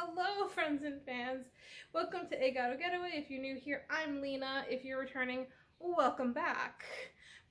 Hello friends and fans, welcome to A Gato Getaway. If you're new here, I'm Lena. If you're returning, welcome back.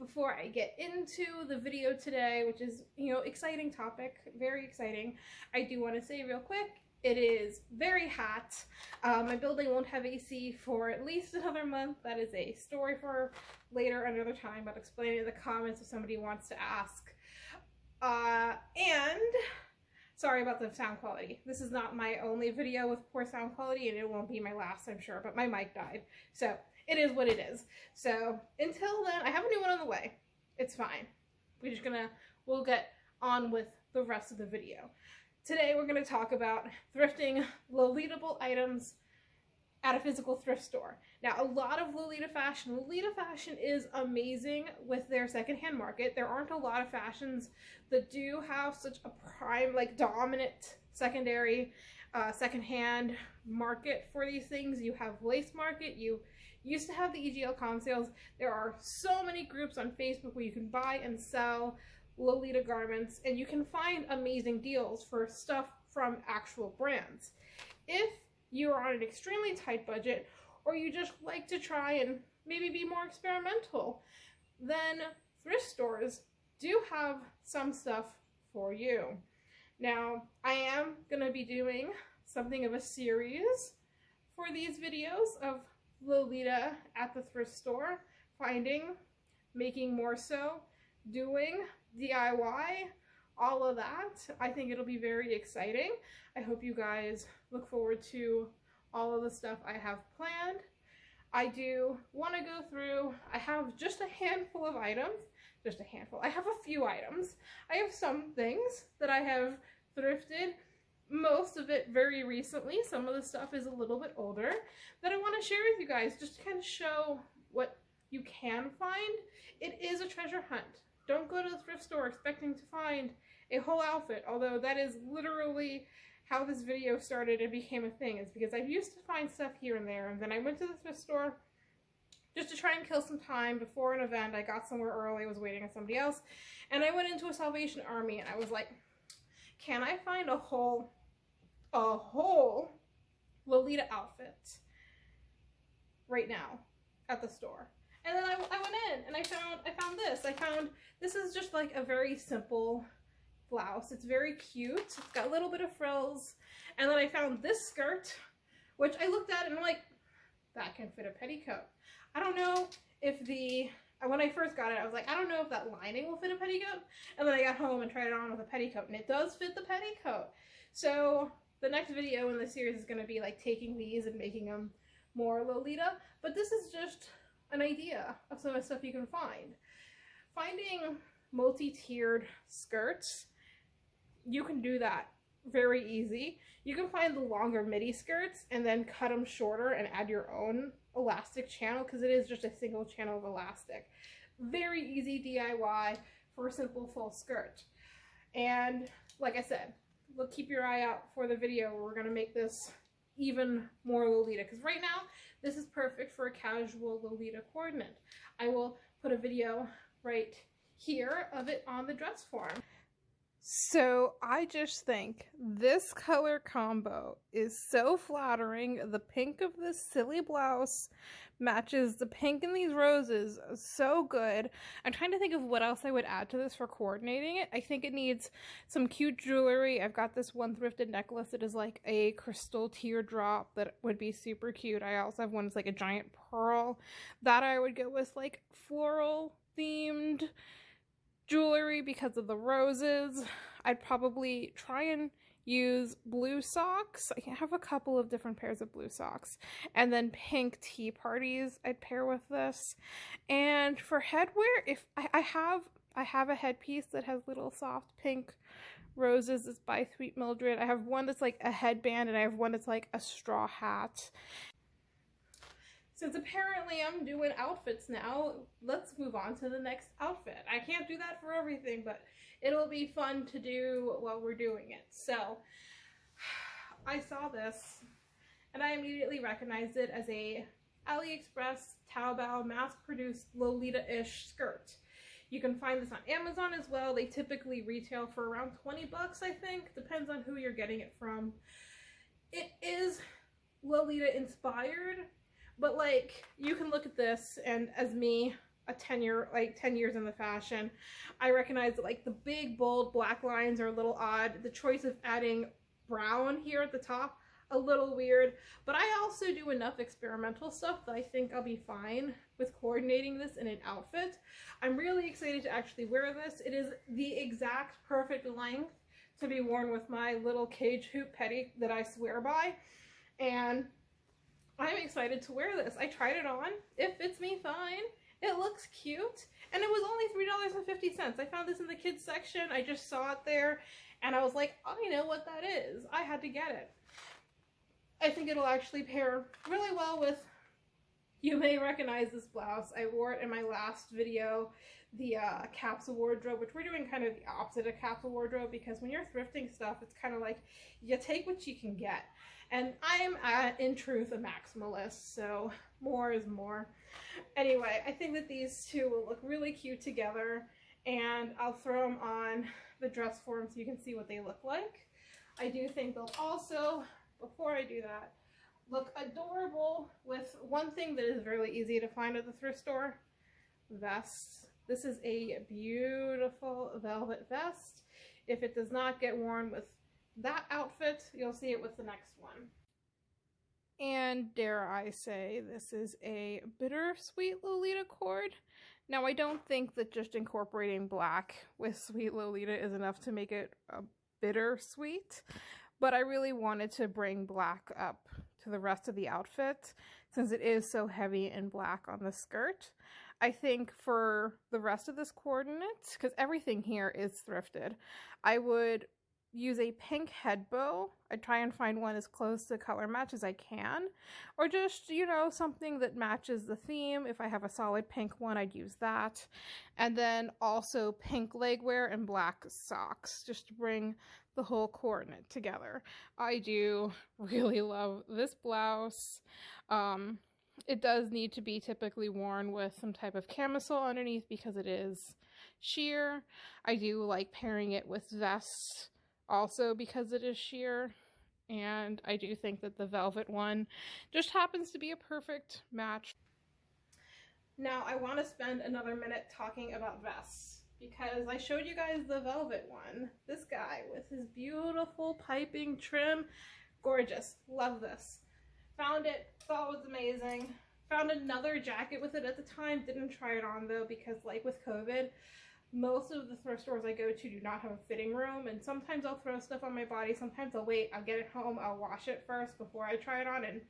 Before I get into the video today, which is, exciting topic, very exciting, I do want to say real quick, it is very hot. My building won't have AC for at least another month. That is a story for later, another time. I'll explain it in the comments if somebody wants to ask. And sorry about the sound quality. This is not my only video with poor sound quality, and it won't be my last, I'm sure, but my mic died. So it is what it is. So until then, I have a new one on the way. It's fine. We'll get on with the rest of the video. Today we're going to talk about thrifting Lolita-able items at a physical thrift store. Now, a lot of Lolita fashion is amazing with their secondhand market. There aren't a lot of fashions that do have such a prime, dominant secondary, secondhand market for these things. You have Lace Market, you used to have the EGL com sales. There are so many groups on Facebook where you can buy and sell Lolita garments, and you can find amazing deals for stuff from actual brands. If you are on an extremely tight budget, or you just like to try and maybe be more experimental, then thrift stores do have some stuff for you. Now, I am going to be doing something of a series for these videos of Lolita at the thrift store, finding, making more so, doing DIY, all of that. I think it'll be very exciting. I hope you guys look forward to all of the stuff I have planned. I do want to go through, I have just a handful of items, I have a few items. I have some things that I have thrifted, most of it very recently. Some of the stuff is a little bit older that I want to share with you guys just to kind of show what you can find. It is a treasure hunt. Don't go to the thrift store expecting to find a whole outfit, although that is literally how this video started and became a thing, is because I used to find stuff here and there, and then I went to the thrift store just to try and kill some time before an event. I got somewhere early, was waiting on somebody else, and I went into a Salvation Army, and I was like, can I find a whole Lolita outfit right now at the store? And then I went in and I found this is just like a very simple blouse. It's very cute. It's got a little bit of frills. And then I found this skirt, which I looked at and I'm like, that can fit a petticoat. I don't know if when I first got it, I was like, I don't know if that lining will fit a petticoat. And then I got home and tried it on with a petticoat, and it does fit the petticoat. So the next video in the series is going to be like taking these and making them more Lolita. But this is just an idea of some of the stuff you can find. Finding multi-tiered skirts, you can do that very easy. You can find the longer midi skirts and then cut them shorter and add your own elastic channel, because it is just a single channel of elastic. Very easy DIY for a simple full skirt. And like I said, keep your eye out for the video where we're going to make this even more Lolita, because right now this is perfect for a casual Lolita coordinate. I will put a video right here of it on the dress form. So I just think this color combo is so flattering. The pink of this silly blouse matches the pink in these roses so good. I'm trying to think of what else I would add to this for coordinating it. I think it needs some cute jewelry. I've got this one thrifted necklace that is like a crystal teardrop that would be super cute. I also have one that's like a giant pearl that I would go with like floral themed jewelry because of the roses. I'd probably try and use blue socks. I have a couple of different pairs of blue socks. And then pink tea parties I'd pair with this. And for headwear, if I have a headpiece that has little soft pink roses. It's by Sweet Mildred. I have one that's like a headband, and I have one that's like a straw hat. Since apparently I'm doing outfits now, let's move on to the next outfit. I can't do that for everything, but it'll be fun to do while we're doing it. So I saw this and I immediately recognized it as a AliExpress Taobao mass-produced Lolita-ish skirt. You can find this on Amazon as well. They typically retail for around 20 bucks, I think. Depends on who you're getting it from. It is Lolita inspired, but like you can look at this, and as me, a 10 years in the fashion, I recognize that like the big bold black lines are a little odd. The choice of adding brown here at the top, a little weird, but I also do enough experimental stuff that I think I'll be fine with coordinating this in an outfit. I'm really excited to actually wear this. It is the exact perfect length to be worn with my little cage hoop petty that I swear by, and I'm excited to wear this. I tried it on. It fits me fine. It looks cute, and it was only $3.50. I found this in the kids section. I just saw it there, and I was like, I know what that is. I had to get it. I think it'll actually pair really well with, you may recognize this blouse. I wore it in my last video, the capsule wardrobe, which we're doing kind of the opposite of capsule wardrobe, because when you're thrifting stuff, it's kind of like you take what you can get. And I'm, in truth, a maximalist, so more is more. Anyway, I think that these two will look really cute together, and I'll throw them on the dress form so you can see what they look like. I do think they'll also, before I do that, look adorable with one thing that is really easy to find at the thrift store: vests. This is a beautiful velvet vest. If it does not get worn with that outfit, you'll see it with the next one. And dare I say, this is a Bittersweet Lolita cord. Now, I don't think that just incorporating black with Sweet Lolita is enough to make it a bittersweet, but I really wanted to bring black up to the rest of the outfit since it is so heavy in black on the skirt. I think for the rest of this coordinate, because everything here is thrifted, I would use a pink head bow. I try and find one as close to color match as I can, or just, you know, something that matches the theme. If I have a solid pink one, I'd use that. And then also pink legwear and black socks, just to bring the whole coordinate together. I do really love this blouse. It does need to be typically worn with some type of camisole underneath because it is sheer. I do like pairing it with vests also because it is sheer, and I do think that the velvet one just happens to be a perfect match. Now I want to spend another minute talking about vests because I showed you guys the velvet one. This guy with his beautiful piping trim, gorgeous, love this. Found it, thought it was amazing. Found another jacket with it at the time, didn't try it on though because like with COVID, most of the thrift stores I go to do not have a fitting room, and sometimes I'll throw stuff on my body, sometimes I'll wait, I'll get it home, I'll wash it first before I try it on, and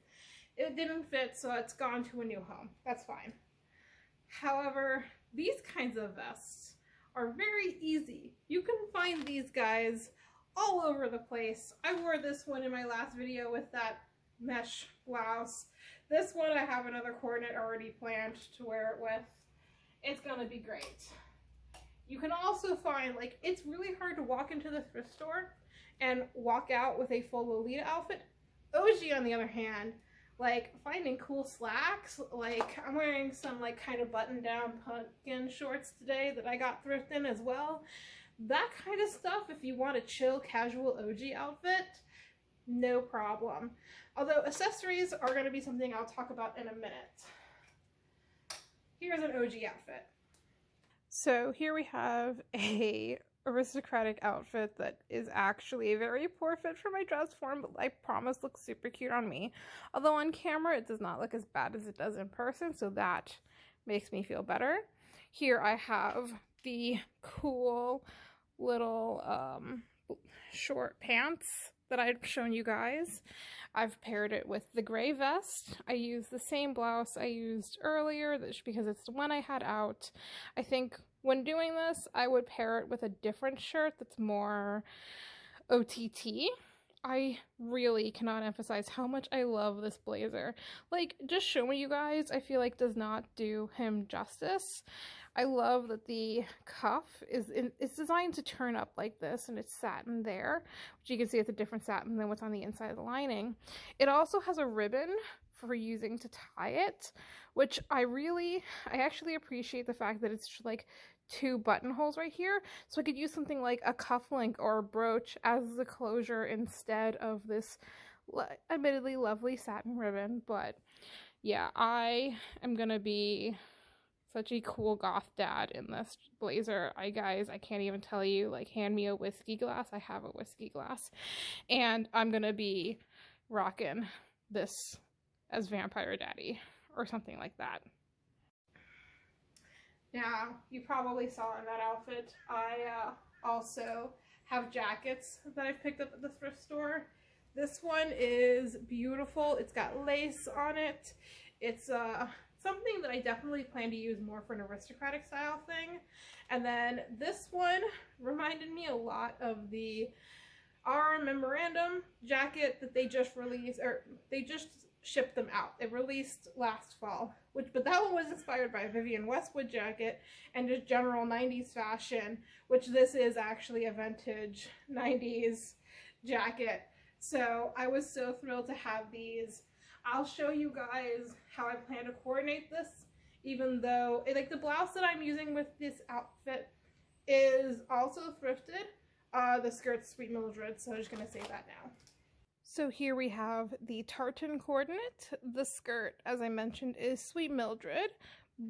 it didn't fit, so it's gone to a new home. That's fine. However, these kinds of vests are very easy. You can find these guys all over the place. I wore this one in my last video with that mesh blouse. This one I have another coordinate already planned to wear it with. It's gonna be great. You can also find, like, it's really hard to walk into the thrift store and walk out with a full Lolita outfit. OG, on the other hand, like, finding cool slacks, like, I'm wearing some, like, kind of button-down pumpkin shorts today that I got thrifted as well. That kind of stuff, if you want a chill, casual OG outfit, no problem. Although accessories are going to be something I'll talk about in a minute. Here's an OG outfit. So here we have a aristocratic outfit that is actually a very poor fit for my dress form, but I promise looks super cute on me. Although on camera it does not look as bad as it does in person, so that makes me feel better. Here I have the cool little short pants that I've shown you guys. I've paired it with the gray vest. I used the same blouse I used earlier because it's the one I had out. I think when doing this, I would pair it with a different shirt that's more OTT. I really cannot emphasize how much I love this blazer. Like, just showing you guys, I feel like does not do him justice. I love that the cuff it's designed to turn up like this, and it's satin there, which you can see it's a different satin than what's on the inside of the lining. It also has a ribbon for using to tie it, which I actually appreciate the fact that it's like 2 buttonholes right here, so I could use something like a cufflink or a brooch as the closure instead of this admittedly lovely satin ribbon, but yeah, I am gonna be such a cool goth dad in this blazer. Guys, I can't even tell you, like, hand me a whiskey glass. I have a whiskey glass. And I'm gonna be rocking this as Vampire Daddy or something like that. Now, you probably saw in that outfit, I also have jackets that I've picked up at the thrift store. This one is beautiful. It's got lace on it. It's something that I definitely plan to use more for an aristocratic style thing. And then this one reminded me a lot of the our memorandum jacket that they just released, or they just shipped them out. It released last fall, but that one was inspired by a Vivienne Westwood jacket and just general 90s fashion, which this is actually a vintage 90s jacket. So I was so thrilled to have these. I'll show you guys how I plan to coordinate this, even though like the blouse that I'm using with this outfit is also thrifted. The skirt's Sweet Mildred, so I'm just gonna say that now. So here we have the tartan coordinate. The skirt, as I mentioned, is Sweet Mildred,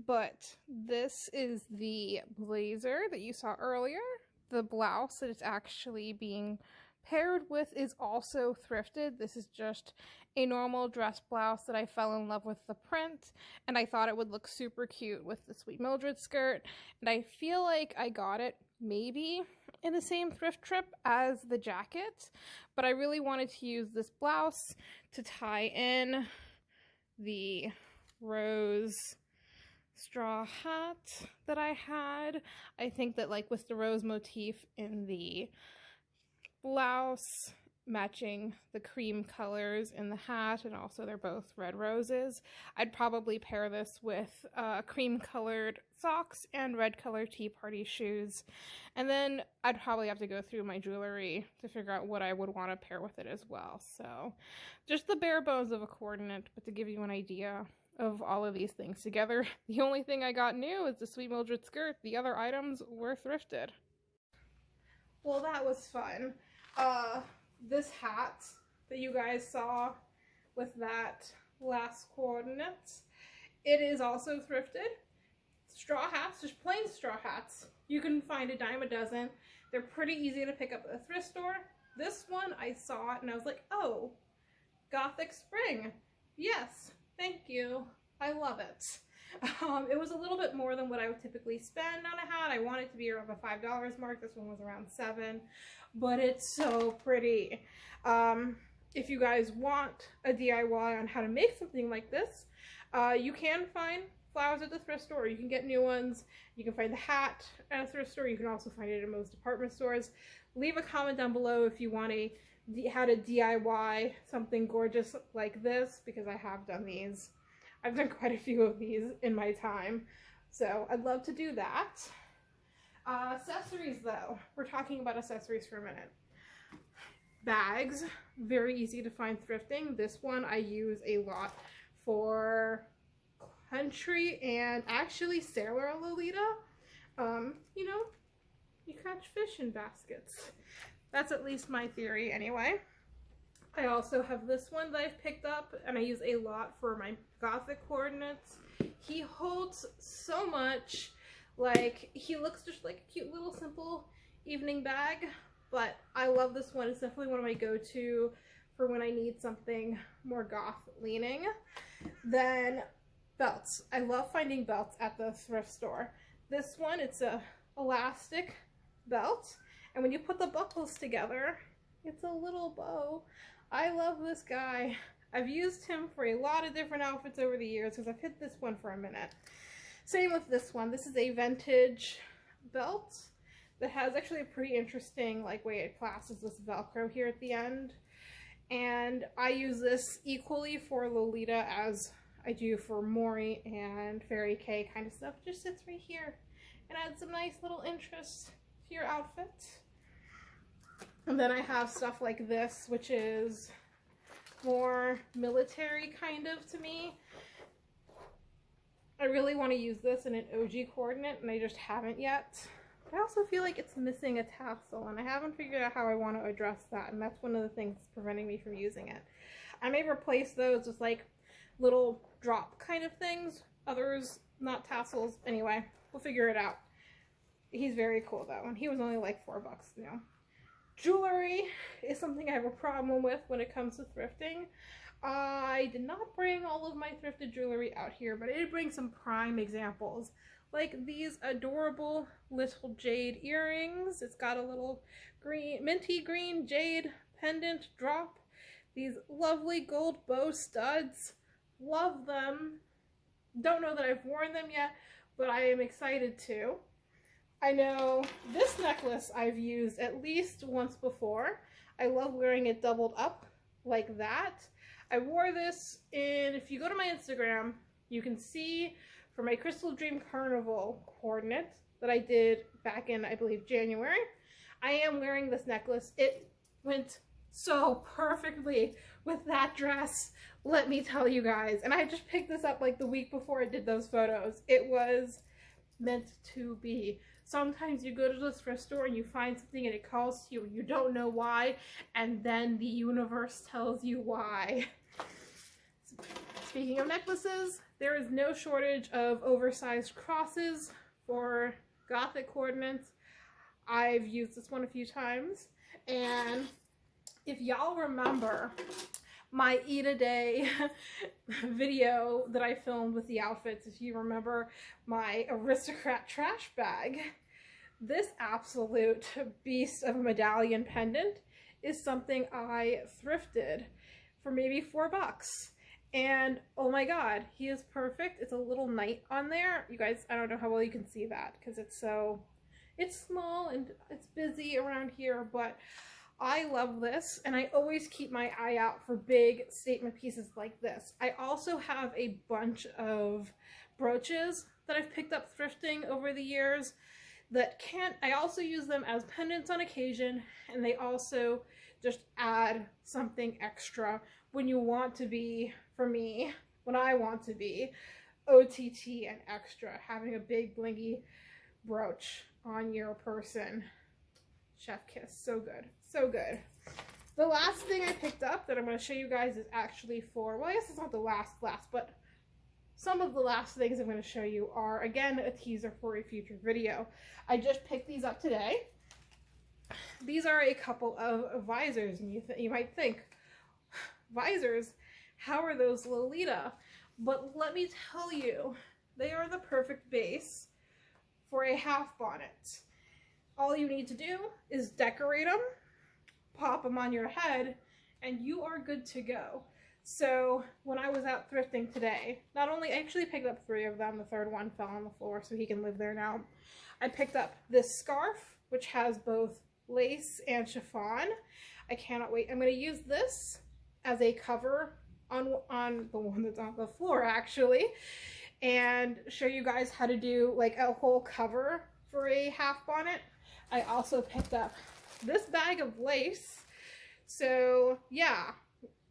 but this is the blazer that you saw earlier. The blouse that it's actually being paired with is also thrifted. This is just a normal dress blouse that I fell in love with the print, and I thought it would look super cute with the Sweet Mildred skirt, and I feel like I got it maybe in the same thrift trip as the jacket, but I really wanted to use this blouse to tie in the rose straw hat that I had. I think that like with the rose motif in the blouse matching the cream colors in the hat, and also they're both red roses, I'd probably pair this with cream colored socks and red colored tea party shoes, and then I'd probably have to go through my jewelry to figure out what I would want to pair with it as well. So just the bare bones of a coordinate, but to give you an idea of all of these things together. The only thing I got new is the Sweet Mildred skirt. The other items were thrifted. Well, that was fun. This hat that you guys saw with that last coordinate, it is also thrifted. Straw hats, just plain straw hats. You can find a dime a dozen. They're pretty easy to pick up at a thrift store. This one, I saw it and I was like, oh, Gothic Spring. Yes, thank you. I love it. It was a little bit more than what I would typically spend on a hat. I wanted it to be around the $5 mark. This one was around $7, but it's so pretty. If you guys want a DIY on how to make something like this, you can find flowers at the thrift store. You can get new ones. You can find the hat at a thrift store. You can also find it in most department stores. Leave a comment down below if you want how to DIY something gorgeous like this, because I have done these. I've done quite a few of these in my time, so I'd love to do that. Accessories though, we're talking about accessories for a minute. Bags, very easy to find thrifting. This one I use a lot for country and actually sailor Lolita. You know, you catch fish in baskets. That's at least my theory anyway. I also have this one that I've picked up and I use a lot for my Gothic coordinates. He holds so much. Like, he looks just like a cute little simple evening bag, but I love this one. It's definitely one of my go-to for when I need something more goth leaning. Then belts. I love finding belts at the thrift store. This one, it's a elastic belt, and when you put the buckles together, it's a little bow. I love this guy. I've used him for a lot of different outfits over the years because I've hit this one for a minute. Same with this one. This is a vintage belt that has actually a pretty interesting like way it clasps this Velcro here at the end. And I use this equally for Lolita as I do for Maury and Fairy Kay kind of stuff. It just sits right here and adds some nice little interest to your outfit. And then I have stuff like this, which is more military kind of to me. I really want to use this in an OG coordinate and I just haven't yet. I also feel like it's missing a tassel, and I haven't figured out how I want to address that, and that's one of the things preventing me from using it. I may replace those with like little drop kind of things, others not tassels. Anyway, we'll figure it out. He's very cool though, and he was only like $4, you know. Jewelry is something I have a problem with when it comes to thrifting. I did not bring all of my thrifted jewelry out here, but I did bring some prime examples. Like these adorable little jade earrings. It's got a little green, minty green jade pendant drop. These lovely gold bow studs. Love them. Don't know that I've worn them yet, but I am excited to. I know this necklace I've used at least once before. I love wearing it doubled up like that. I wore this in, if you go to my Instagram, you can see for my Crystal Dream Carnival coordinates that I did back in, I believe, January. I am wearing this necklace. It went so perfectly with that dress, let me tell you guys. And I just picked this up like the week before I did those photos. It was meant to be. Sometimes you go to the thrift store and you find something and it calls to you and you don't know why, and then the universe tells you why. Speaking of necklaces, there is no shortage of oversized crosses for Gothic coordinates. I've used this one a few times, and if y'all remember my Eat a Day video that I filmed with the outfits, if you remember my Aristocrat trash bag, this absolute beast of a medallion pendant is something I thrifted for maybe $4. And oh my god, he is perfect. It's a little knight on there. You guys, I don't know how well you can see that because it's small and it's busy around here, but I love this, and I always keep my eye out for big statement pieces like this. I also have a bunch of brooches that I've picked up thrifting over the years that I also use them as pendants on occasion, and they also just add something extra when you want to be, for me, when I want to be OTT and extra, having a big blingy brooch on your person. Chef kiss, so good, so good. The last thing I picked up that I'm going to show you guys is actually for, well, I guess it's not the last, but some of the last things I'm going to show you are, again, a teaser for a future video. I just picked these up today. These are a couple of visors, and you might think, visors, how are those Lolita? But let me tell you, they are the perfect base for a half bonnet. All you need to do is decorate them, pop them on your head, and you are good to go. So when I was out thrifting today, not only, I actually picked up 3 of them, the third one fell on the floor so he can live there now. I picked up this scarf, which has both lace and chiffon. I cannot wait. I'm going to use this as a cover on the one that's on the floor, actually, and show you guys how to do like a whole cover for a half bonnet. I also picked up this bag of lace. So yeah,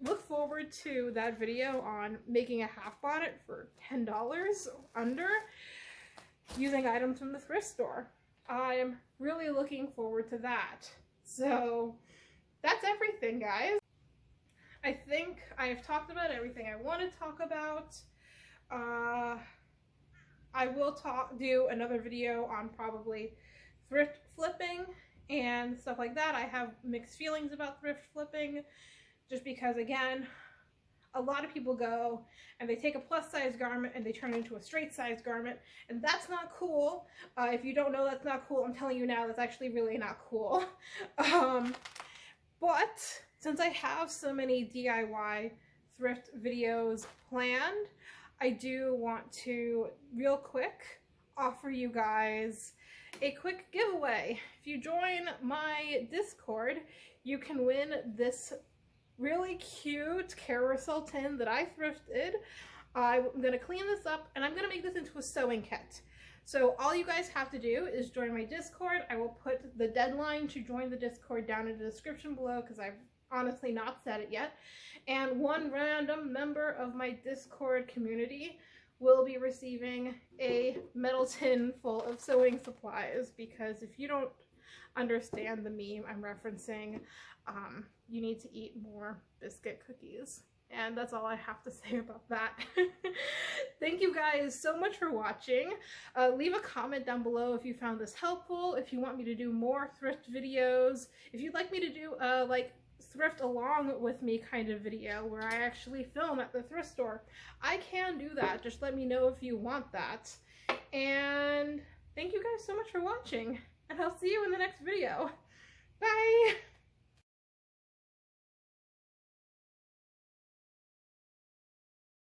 look forward to that video on making a half bonnet for $10 under using items from the thrift store. I'm really looking forward to that. So that's everything, guys. I think I have talked about everything I want to talk about. I will do another video on probably thrift flipping and stuff like that. I have mixed feelings about thrift flipping just because, again, a lot of people go and they take a plus size garment and they turn it into a straight size garment, and that's not cool. If you don't know that's not cool, I'm telling you now, that's actually really not cool. But since I have so many DIY thrift videos planned, I do want to real quick offer you guys a quick giveaway. If you join my Discord, you can win this really cute carousel tin that I thrifted. I'm going to clean this up and I'm going to make this into a sewing kit. So all you guys have to do is join my Discord. I will put the deadline to join the Discord down in the description below because I've honestly not said it yet. And one random member of my Discord community will be receiving a metal tin full of sewing supplies, because if you don't understand the meme I'm referencing, you need to eat more biscuit cookies. And that's all I have to say about that. Thank you guys so much for watching. Leave a comment down below if you found this helpful, if you want me to do more thrift videos, if you'd like me to do like thrift along with me kind of video where I actually film at the thrift store. I can do that. Just let me know if you want that. And thank you guys so much for watching, and I'll see you in the next video. Bye!